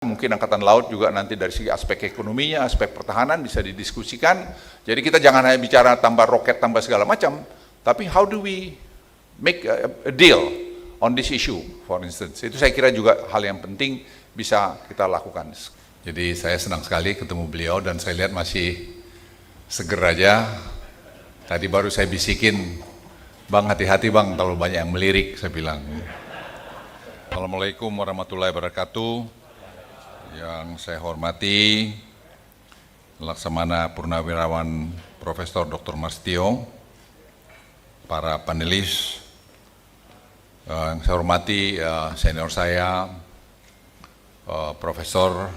Mungkin Angkatan Laut juga nanti dari segi aspek ekonominya, aspek pertahanan bisa didiskusikan. Jadi kita jangan hanya bicara tambah roket, tambah segala macam, tapi how do we make a deal on this issue, for instance. Itu saya kira juga hal yang penting bisa kita lakukan. Jadi saya senang sekali ketemu beliau dan saya lihat masih seger aja. Tadi baru saya bisikin, Bang hati-hati Bang, terlalu banyak yang melirik, saya bilang. Assalamualaikum warahmatullahi wabarakatuh. Yang saya hormati Laksamana Purnawirawan Profesor Dr. Marstio, para panelis, yang saya hormati senior saya, Profesor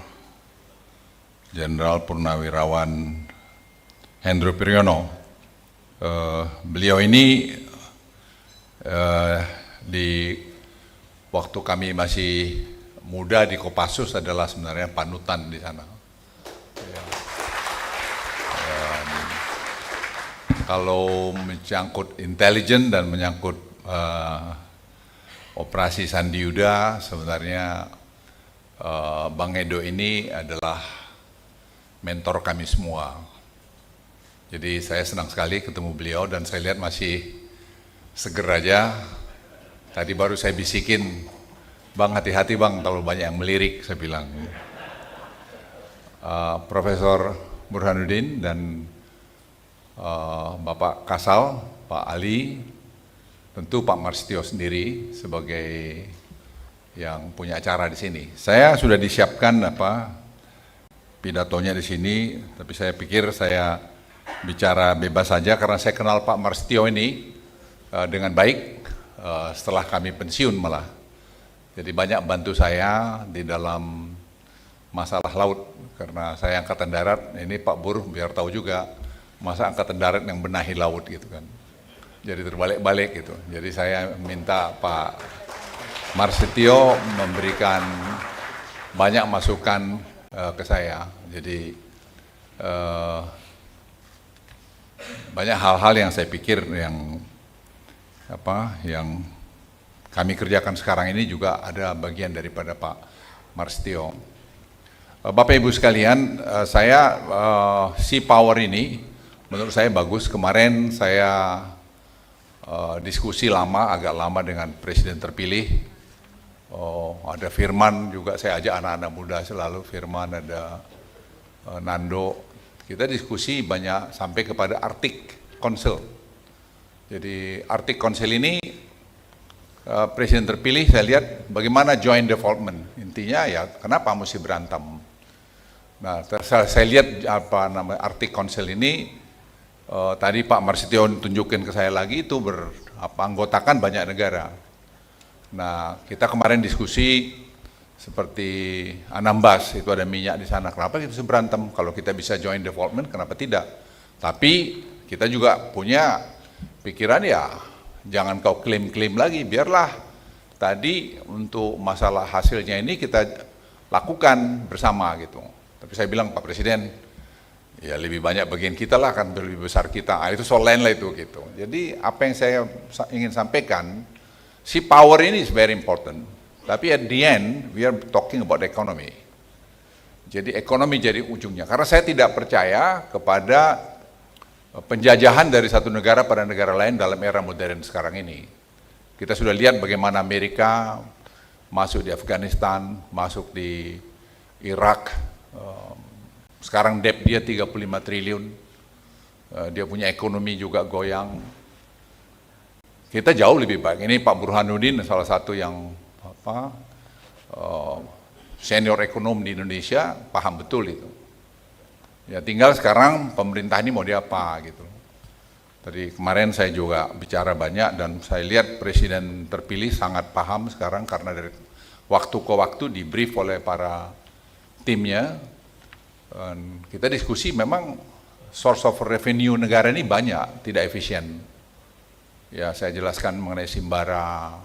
Jenderal Purnawirawan Hendro Priyono. Beliau ini di waktu kami masih muda di Kopassus adalah sebenarnya panutan di sana. Kalau menyangkut intelijen dan menyangkut operasi Sandi Yuda, sebenarnya Bang Edo ini adalah mentor kami semua. Jadi saya senang sekali ketemu beliau dan saya lihat masih seger aja. Tadi baru saya bisikin, Bang hati-hati Bang, terlalu banyak yang melirik, saya bilang. Profesor Burhanuddin dan Bapak Kasal, Pak Ali, tentu Pak Marstio sendiri sebagai yang punya acara di sini. Saya sudah disiapkan pidatonya di sini, tapi saya pikir saya bicara bebas saja karena saya kenal Pak Marstio ini dengan baik setelah kami pensiun malah. Jadi banyak bantu saya di dalam masalah laut, karena saya Angkatan Darat, ini Pak Buruh biar tahu juga, masa Angkatan Darat yang benahi laut gitu kan. Jadi terbalik-balik gitu. Jadi saya minta Pak Marstio memberikan banyak masukan ke saya. Jadi banyak hal-hal yang saya pikir yang kami kerjakan sekarang ini juga ada bagian daripada Pak Marstio. Bapak Ibu sekalian, saya Sea Power ini menurut saya bagus. Kemarin saya diskusi agak lama dengan Presiden terpilih. Ada Firman juga, saya ajak anak-anak muda selalu, Firman, ada Nando. Kita diskusi banyak sampai kepada Arctic Council. Jadi Arctic Council ini Presiden terpilih, saya lihat bagaimana joint development. Intinya ya kenapa mesti berantem. Nah, saya lihat Arctic Council ini, tadi Pak Marstio tunjukin ke saya lagi, itu anggotakan banyak negara. Nah, kita kemarin diskusi seperti Anambas, itu ada minyak di sana. Kenapa kita bisa berantem? Kalau kita bisa joint development, kenapa tidak? Tapi kita juga punya pikiran ya, jangan kau klaim-klaim lagi, biarlah tadi untuk masalah hasilnya ini kita lakukan bersama gitu. Tapi saya bilang Pak Presiden, ya lebih banyak bagian kita lah, kan lebih besar kita. Itu soal lain lah itu gitu. Jadi apa yang saya ingin sampaikan, Sea Power ini is very important. Tapi at the end we are talking about economy. Jadi ekonomi jadi ujungnya. Karena saya tidak percaya kepada penjajahan dari satu negara pada negara lain dalam era modern sekarang ini. Kita sudah lihat bagaimana Amerika masuk di Afghanistan, masuk di Irak, sekarang debt dia 35 triliun, dia punya ekonomi juga goyang. Kita jauh lebih baik. Ini Pak Burhanuddin salah satu yang senior ekonom di Indonesia, paham betul itu. Ya tinggal sekarang pemerintah ini mau dia apa gitu. Tadi kemarin saya juga bicara banyak dan saya lihat Presiden terpilih sangat paham sekarang karena dari waktu ke waktu di brief oleh para timnya. Dan kita diskusi memang source of revenue negara ini banyak, tidak efisien. Ya saya jelaskan mengenai Simbara,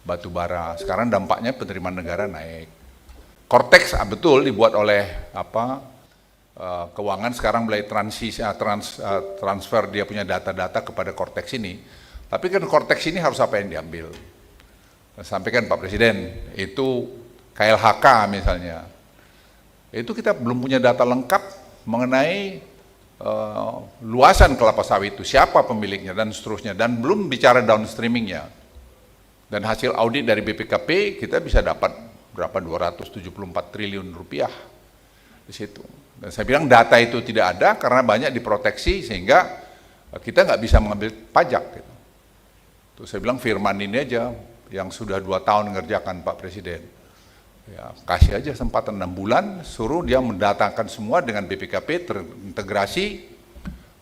batu bara. Sekarang dampaknya penerimaan negara naik. Cortex betul dibuat oleh keuangan sekarang mulai transfer dia punya data-data kepada Cortex ini. Tapi kan Cortex ini harus apa yang diambil? Sampaikan Pak Presiden, itu KLHK misalnya, Itu kita belum punya data lengkap mengenai luasan kelapa sawit itu, siapa pemiliknya dan seterusnya, dan belum bicara downstreamingnya. Dan hasil audit dari BPKP kita bisa dapat berapa 274 triliun rupiah di situ. Dan saya bilang data itu tidak ada karena banyak diproteksi sehingga kita nggak bisa mengambil pajak. Gitu. Terus saya bilang Firman ini aja yang sudah 2 tahun mengerjakan Pak Presiden. Ya, kasih aja kesempatan 6 bulan, suruh dia mendatangkan semua dengan BPKP terintegrasi.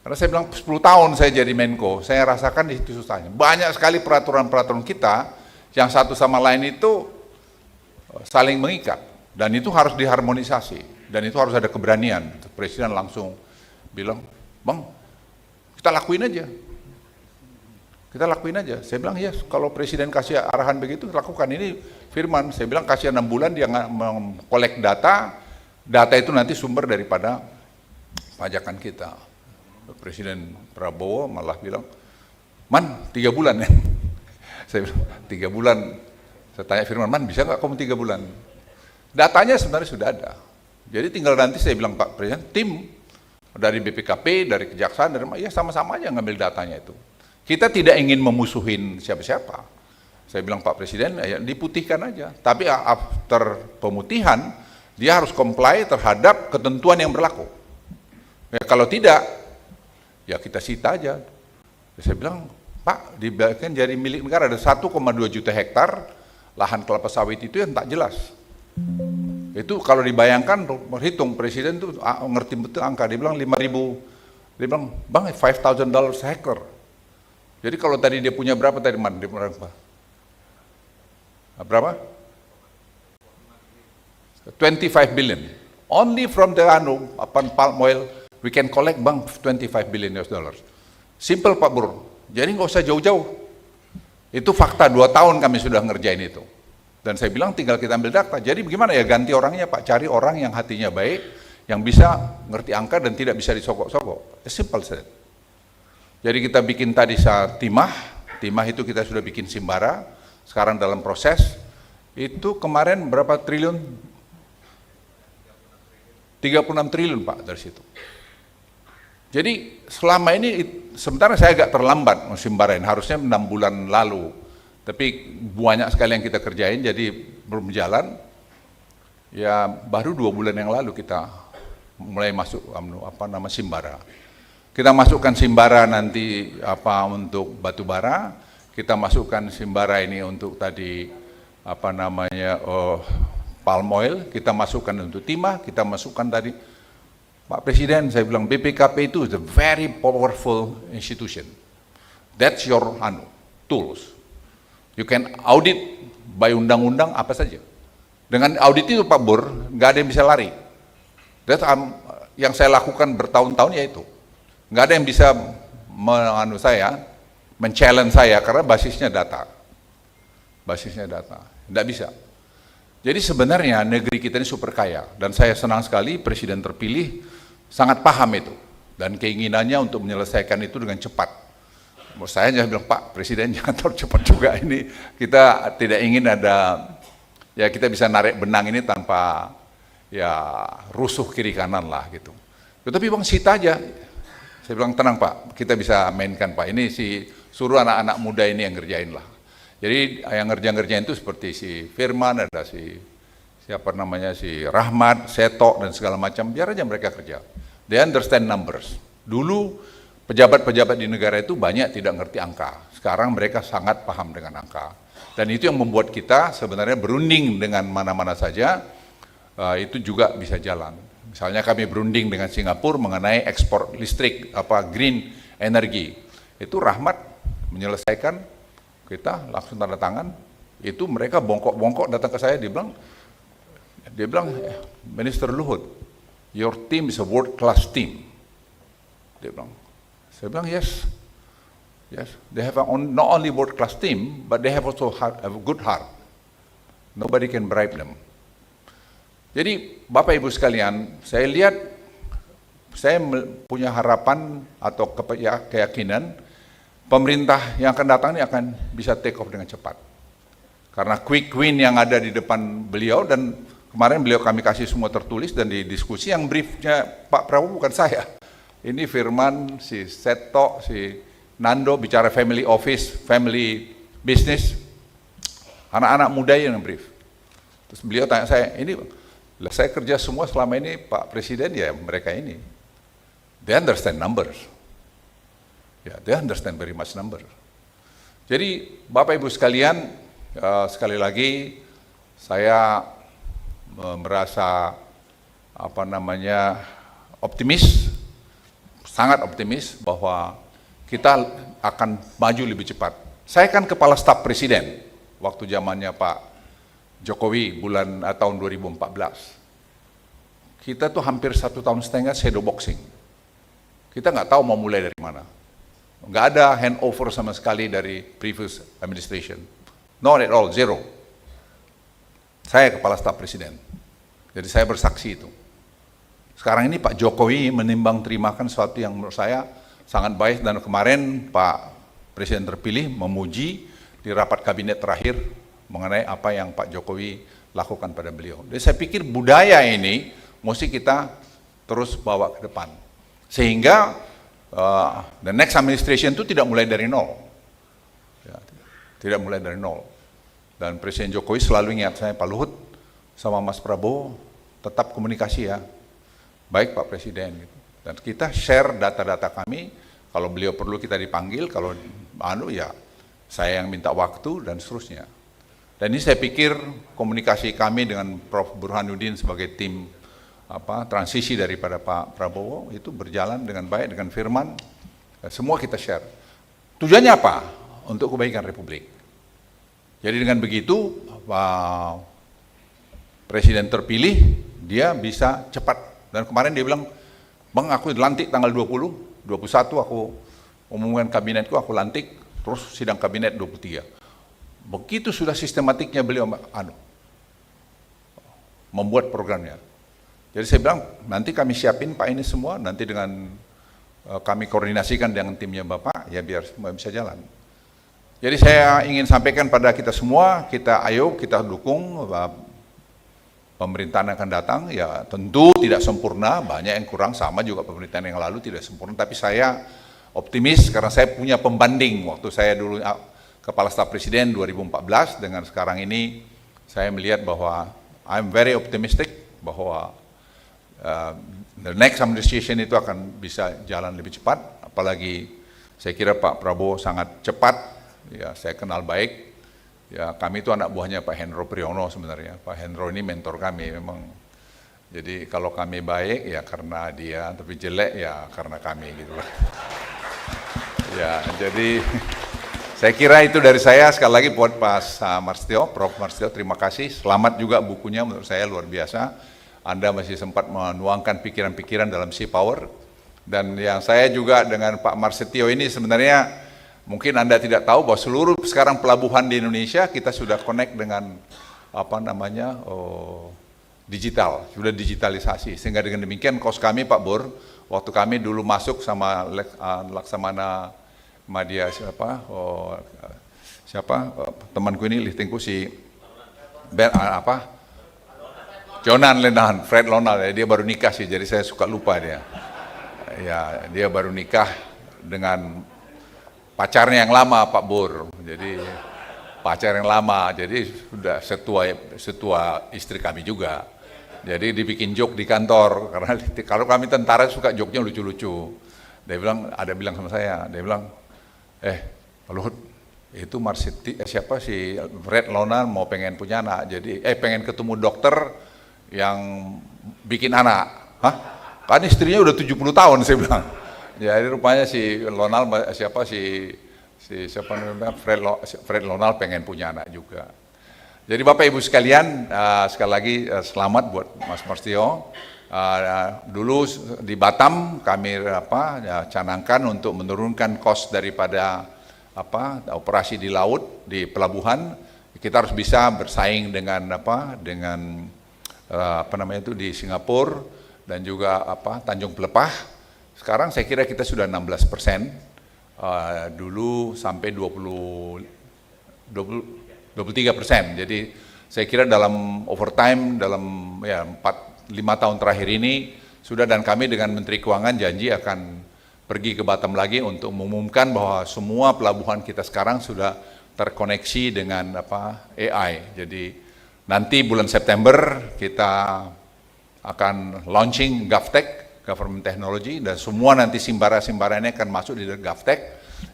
Karena saya bilang 10 tahun saya jadi Menko, saya rasakan di situ susahnya. Banyak sekali peraturan-peraturan kita yang satu sama lain itu saling mengikat dan itu harus diharmonisasi dan itu harus ada keberanian. Presiden langsung bilang, "Bang, kita lakuin aja." Kita lakuin aja. Saya bilang, ya kalau Presiden kasih arahan begitu, lakukan. Ini Firman, saya bilang kasih 6 bulan dia mengkolek data, data itu nanti sumber daripada pajakan kita. Presiden Prabowo malah bilang, "Man, 3 bulan ya." Saya bilang, 3 bulan. Saya tanya Firman, "Man, bisa nggak kamu 3 bulan?" Datanya sebenarnya sudah ada. Jadi tinggal nanti saya bilang, Pak Presiden, tim dari BPKP, dari Kejaksaan, dari ya sama-sama aja ngambil datanya itu. Kita tidak ingin memusuhin siapa-siapa. Saya bilang Pak Presiden, ya diputihkan aja. Tapi after pemutihan, dia harus comply terhadap ketentuan yang berlaku. Ya, kalau tidak, ya kita sita aja. Saya bilang, Pak, dibiarkan jadi milik negara, ada 1,2 juta hektar lahan kelapa sawit itu yang tak jelas. Itu kalau dibayangkan, hitung Presiden tuh ngerti betul angka, dia bilang 5.000, dia bilang, "Bang, $5,000 hektar." Jadi kalau tadi dia punya berapa tadi, Man? Dia punya berapa? 25 billion. Only from the palm oil, we can collect, Bang, 25 billion US dollars. Simple, Pak Bro. Jadi nggak usah jauh-jauh. Itu fakta, 2 tahun kami sudah ngerjain itu. Dan saya bilang tinggal kita ambil data. Jadi bagaimana ya ganti orangnya, Pak? Cari orang yang hatinya baik, yang bisa ngerti angka dan tidak bisa disogok-sogok. Simple said. Jadi kita bikin tadi saat timah itu kita sudah bikin Simbara, sekarang dalam proses. Itu kemarin berapa triliun? 36 triliun Pak dari situ. Jadi selama ini sementara saya agak terlambat Simbarain, harusnya 6 bulan lalu. Tapi banyak sekali yang kita kerjain jadi belum jalan. Ya baru 2 bulan yang lalu kita mulai masuk Simbara. Kita masukkan Simbara nanti untuk batu bara, kita masukkan Simbara ini untuk tadi palm oil, kita masukkan untuk timah, kita masukkan tadi. Pak Presiden, saya bilang BPKP itu is a very powerful institution. That's your tools. You can audit by undang-undang apa saja. Dengan audit itu Pak Bur, nggak ada yang bisa lari. That's yang saya lakukan bertahun-tahun yaitu. Nggak ada yang bisa men-challenge saya karena basisnya data. Basisnya data, nggak bisa. Jadi sebenarnya negeri kita ini super kaya dan saya senang sekali Presiden terpilih sangat paham itu dan keinginannya untuk menyelesaikan itu dengan cepat. Saya hanya bilang Pak Presiden jangan terlalu cepat juga ini, kita tidak ingin ada ya kita bisa narik benang ini tanpa ya rusuh kiri kanan lah gitu. Tapi Bang sita aja. Saya bilang tenang Pak, kita bisa mainkan Pak. Ini suruh anak-anak muda ini yang ngerjain lah. Jadi yang ngerjain itu seperti si Firman, ada si Rahmat, Seto dan segala macam. Biar aja mereka kerja. They understand numbers. Dulu pejabat-pejabat di negara itu banyak tidak ngerti angka. Sekarang mereka sangat paham dengan angka. Dan itu yang membuat kita sebenarnya berunding dengan mana-mana saja. Itu juga bisa jalan. Misalnya kami berunding dengan Singapura mengenai ekspor listrik, green energy. Itu Rahmat menyelesaikan, kita langsung tanda tangan. Itu mereka bongkok-bongkok datang ke saya, dia bilang, Minister Luhut, your team is a world class team. Saya bilang yes, they have not only world class team, but they have also have a good heart. Nobody can bribe them. Jadi Bapak Ibu sekalian, saya lihat, saya punya harapan atau keyakinan pemerintah yang akan datang ini akan bisa take off dengan cepat. Karena quick win yang ada di depan beliau dan kemarin beliau kami kasih semua tertulis dan di diskusi yang briefnya Pak Prabowo bukan saya. Ini Firman, si Seto, si Nando bicara family office, family business, anak-anak muda yang brief. Terus beliau tanya saya, ini lah saya kerja semua selama ini Pak Presiden ya mereka ini. They understand numbers. Ya, they understand very much numbers. Jadi Bapak Ibu sekalian, sekali lagi saya merasa optimis, sangat optimis bahwa kita akan maju lebih cepat. Saya kan kepala staf presiden waktu zamannya Pak Jokowi tahun 2014. Kita tuh hampir 1,5 tahun shadow boxing. Kita nggak tahu mau mulai dari mana. Nggak ada handover sama sekali dari previous administration. Not at all, zero. Saya kepala staf presiden. Jadi saya bersaksi itu. Sekarang ini Pak Jokowi menimbang terimakan sesuatu yang menurut saya sangat baik, dan kemarin Pak Presiden terpilih memuji di rapat kabinet terakhir mengenai apa yang Pak Jokowi lakukan pada beliau. Jadi saya pikir budaya ini mesti kita terus bawa ke depan. Sehingga the next administration itu tidak mulai dari nol. Ya, tidak mulai dari nol. Dan Presiden Jokowi selalu ingat saya, Pak Luhut sama Mas Prabowo tetap komunikasi ya. Baik Pak Presiden. Gitu. Dan kita share data-data kami, kalau beliau perlu kita dipanggil, kalau ya saya yang minta waktu dan seterusnya. Dan ini saya pikir komunikasi kami dengan Prof. Burhanuddin sebagai tim transisi daripada Pak Prabowo itu berjalan dengan baik, dengan Firman, semua kita share. Tujuannya apa? Untuk kebaikan Republik. Jadi dengan begitu Pak Presiden terpilih, dia bisa cepat. Dan kemarin dia bilang, Bang aku dilantik tanggal 20, 21 aku umumkan kabinetku, aku lantik, terus sidang kabinet 23. Begitu sudah sistematiknya beliau membuat programnya. Jadi saya bilang, nanti kami siapin Pak ini semua, nanti dengan kami koordinasikan dengan timnya Bapak, ya biar semua bisa jalan. Jadi saya ingin sampaikan pada kita semua, ayo kita dukung pemerintahan yang akan datang, ya tentu tidak sempurna, banyak yang kurang, sama juga pemerintahan yang lalu tidak sempurna, tapi saya optimis karena saya punya pembanding waktu saya dulu Kepala Staf Presiden 2014 dengan sekarang ini, saya melihat bahwa I'm very optimistic bahwa the next administration itu akan bisa jalan lebih cepat, apalagi saya kira Pak Prabowo sangat cepat, ya saya kenal baik, ya kami itu anak buahnya Pak Hendro Priyono sebenarnya. Pak Hendro ini mentor kami memang. Jadi kalau kami baik ya karena dia, tapi jelek ya karena kami gitu lah. Ya jadi saya kira itu dari saya. Sekali lagi buat Pak Marstio, Prof. Marstio, terima kasih. Selamat juga bukunya, menurut saya luar biasa. Anda masih sempat menuangkan pikiran-pikiran dalam Sea Power. Dan yang saya juga dengan Pak Marstio ini sebenarnya mungkin Anda tidak tahu bahwa seluruh sekarang pelabuhan di Indonesia kita sudah connect dengan digital, sudah digitalisasi. Sehingga dengan demikian kos kami Pak Bur, waktu kami dulu masuk sama Laksamana Madya temanku ini liftingku si Jonan Lenahan, Fred Lonal, ya, dia baru nikah sih, jadi saya suka lupa dia. Ya, dia baru nikah dengan pacarnya yang lama Pak Bur, jadi pacar yang lama, jadi sudah setua istri kami juga. Jadi dibikin joke di kantor, karena kalau kami tentara suka joke-nya lucu-lucu. Dia bilang sama saya, dia bilang, Pak Luhut, itu siapa si Fred Lonal mau pengen punya anak, jadi pengen ketemu dokter yang bikin anak. Hah? Kan istrinya udah 70 tahun, saya bilang. Jadi rupanya si Lonal, Fred Lonal pengen punya anak juga. Jadi Bapak Ibu sekalian, sekali lagi selamat buat Mas Marstio. Dulu di Batam kami canangkan untuk menurunkan kos daripada operasi di laut, di pelabuhan. Kita harus bisa bersaing dengan di Singapura dan juga Tanjung Pelepah. Sekarang saya kira kita sudah 16%, dulu sampai 23%. Jadi Saya kira dalam overtime, dalam ya 4-5 tahun terakhir ini, sudah dan kami dengan Menteri Keuangan janji akan pergi ke Batam lagi untuk mengumumkan bahwa semua pelabuhan kita sekarang sudah terkoneksi dengan AI. Jadi nanti bulan September kita akan launching GovTech, Government Technology, dan semua nanti simbara-simbara ini akan masuk di GovTech.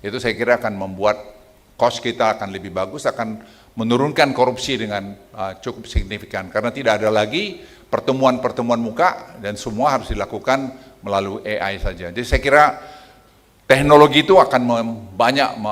Itu saya kira akan membuat cost kita akan lebih bagus, akan menurunkan korupsi dengan cukup signifikan. Karena tidak ada lagi pertemuan-pertemuan muka dan semua harus dilakukan melalui AI saja. Jadi saya kira teknologi itu akan banyak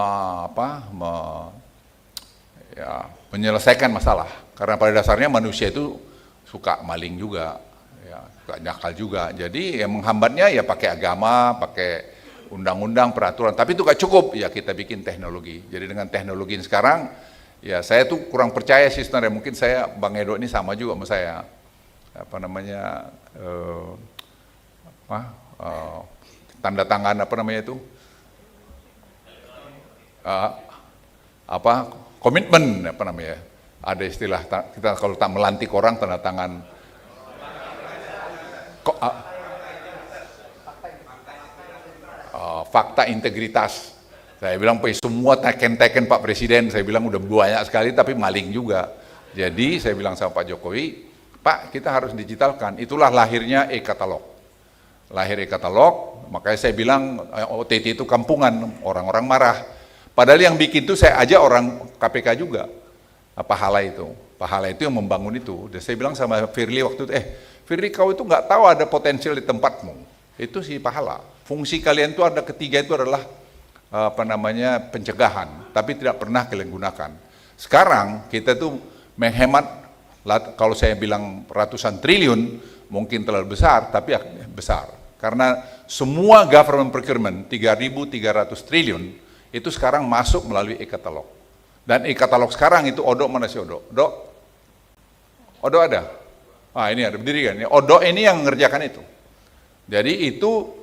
menyelesaikan masalah. Karena pada dasarnya manusia itu suka maling juga, ya, suka nakal juga. Jadi yang menghambatnya ya pakai agama, pakai undang-undang, peraturan. Tapi itu gak cukup, ya kita bikin teknologi. Jadi dengan teknologi sekarang, ya saya tuh kurang percaya sih sebenarnya. Mungkin Bang Edo ini sama juga sama saya. Tanda tangan komitmen ada istilah kita kalau tak melantik orang tanda tangan fakta integritas. Saya bilang semua teken-teken Pak Presiden saya bilang udah banyak sekali tapi maling juga. Jadi saya bilang sama Pak Jokowi, Pak, kita harus digitalkan. Itulah lahirnya e-katalog. Lahir e-katalog, makanya saya bilang OTT itu kampungan, orang-orang marah. Padahal yang bikin itu saya ajak orang KPK juga, Pahala itu. Pahala itu yang membangun itu. Dan saya bilang sama Firly waktu itu, Firly kau itu nggak tahu ada potensial di tempatmu. Itu si Pahala. Fungsi kalian itu ada ketiga itu adalah pencegahan, tapi tidak pernah kalian gunakan. Sekarang kita tuh menghemat. Kalau saya bilang ratusan triliun, mungkin terlalu besar, tapi besar. Karena semua government procurement, 3.300 triliun, itu sekarang masuk melalui e-katalog. Dan e-katalog sekarang itu Odo mana sih Odo? Odo ada? Ini ada, berdiri kan? Odo ini yang mengerjakan itu. Jadi itu,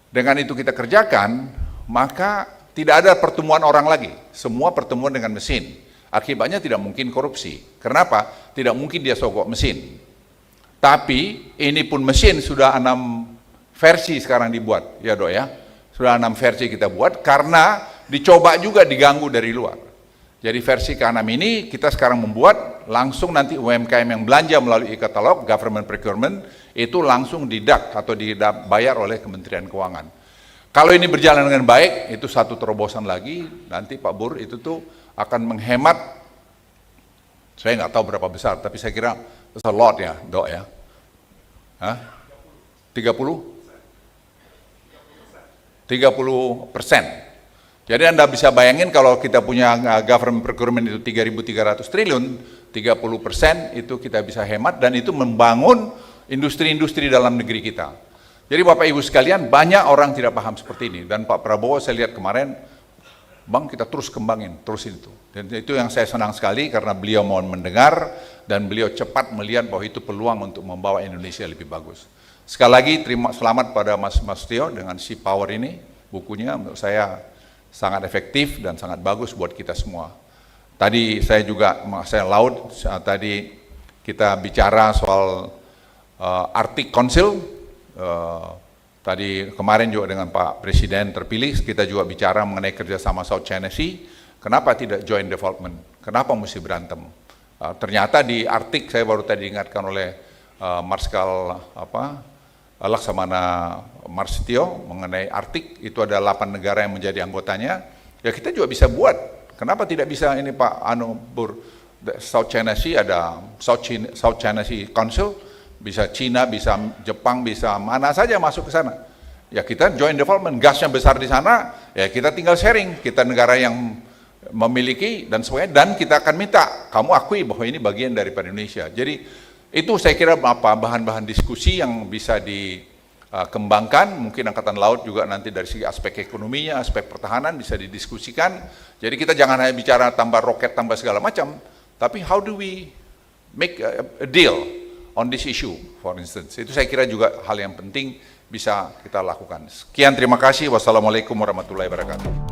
dengan itu kita kerjakan, maka tidak ada pertemuan orang lagi. Semua pertemuan dengan mesin. Akibatnya tidak mungkin korupsi. Kenapa? Tidak mungkin dia sogok mesin. Tapi ini pun mesin sudah 6 versi sekarang dibuat, ya Dok ya. Sudah 6 versi kita buat karena dicoba juga diganggu dari luar. Jadi versi ke-6 ini kita sekarang membuat langsung nanti UMKM yang belanja melalui e-katalog, government procurement, itu langsung didak atau dibayar oleh Kementerian Keuangan. Kalau ini berjalan dengan baik, itu satu terobosan lagi, nanti Pak Bur itu tuh akan menghemat, saya nggak tahu berapa besar, tapi saya kira it's a lot ya, Dok ya. 30%. Jadi Anda bisa bayangin kalau kita punya government procurement itu 3.300 triliun, 30% itu kita bisa hemat dan itu membangun industri-industri dalam negeri kita. Jadi Bapak Ibu sekalian, banyak orang tidak paham seperti ini. Dan Pak Prabowo saya lihat kemarin, Bang kita terus kembangin, terusin itu. Dan itu yang saya senang sekali karena beliau mau mendengar dan beliau cepat melihat bahwa itu peluang untuk membawa Indonesia lebih bagus. Sekali lagi selamat pada Mas Tio dengan si Power ini, bukunya menurut saya sangat efektif dan sangat bagus buat kita semua. Tadi saya laud, tadi kita bicara soal Arctic Council, tadi kemarin juga dengan Pak Presiden terpilih, kita juga bicara mengenai kerjasama South China Sea. Kenapa tidak joint development? Kenapa mesti berantem? Ternyata di Arktik, saya baru tadi diingatkan oleh Marskal Laksamana Marsetio mengenai Arktik, itu ada 8 negara yang menjadi anggotanya. Ya kita juga bisa buat. Kenapa tidak bisa ini Pak South China Sea ada South China Sea Council, bisa Cina, bisa Jepang, bisa mana saja masuk ke sana. Ya kita joint development, gasnya besar di sana, ya kita tinggal sharing, kita negara yang memiliki dan sebagainya, dan kita akan minta, kamu akui bahwa ini bagian daripada Indonesia. Jadi itu saya kira bahan-bahan diskusi yang bisa dikembangkan, mungkin Angkatan Laut juga nanti dari segi aspek ekonominya, aspek pertahanan bisa didiskusikan. Jadi kita jangan hanya bicara tambah roket, tambah segala macam, tapi how do we make a deal on this issue, for instance. Itu saya kira juga hal yang penting bisa kita lakukan. Sekian, terima kasih. Wassalamualaikum warahmatullahi wabarakatuh.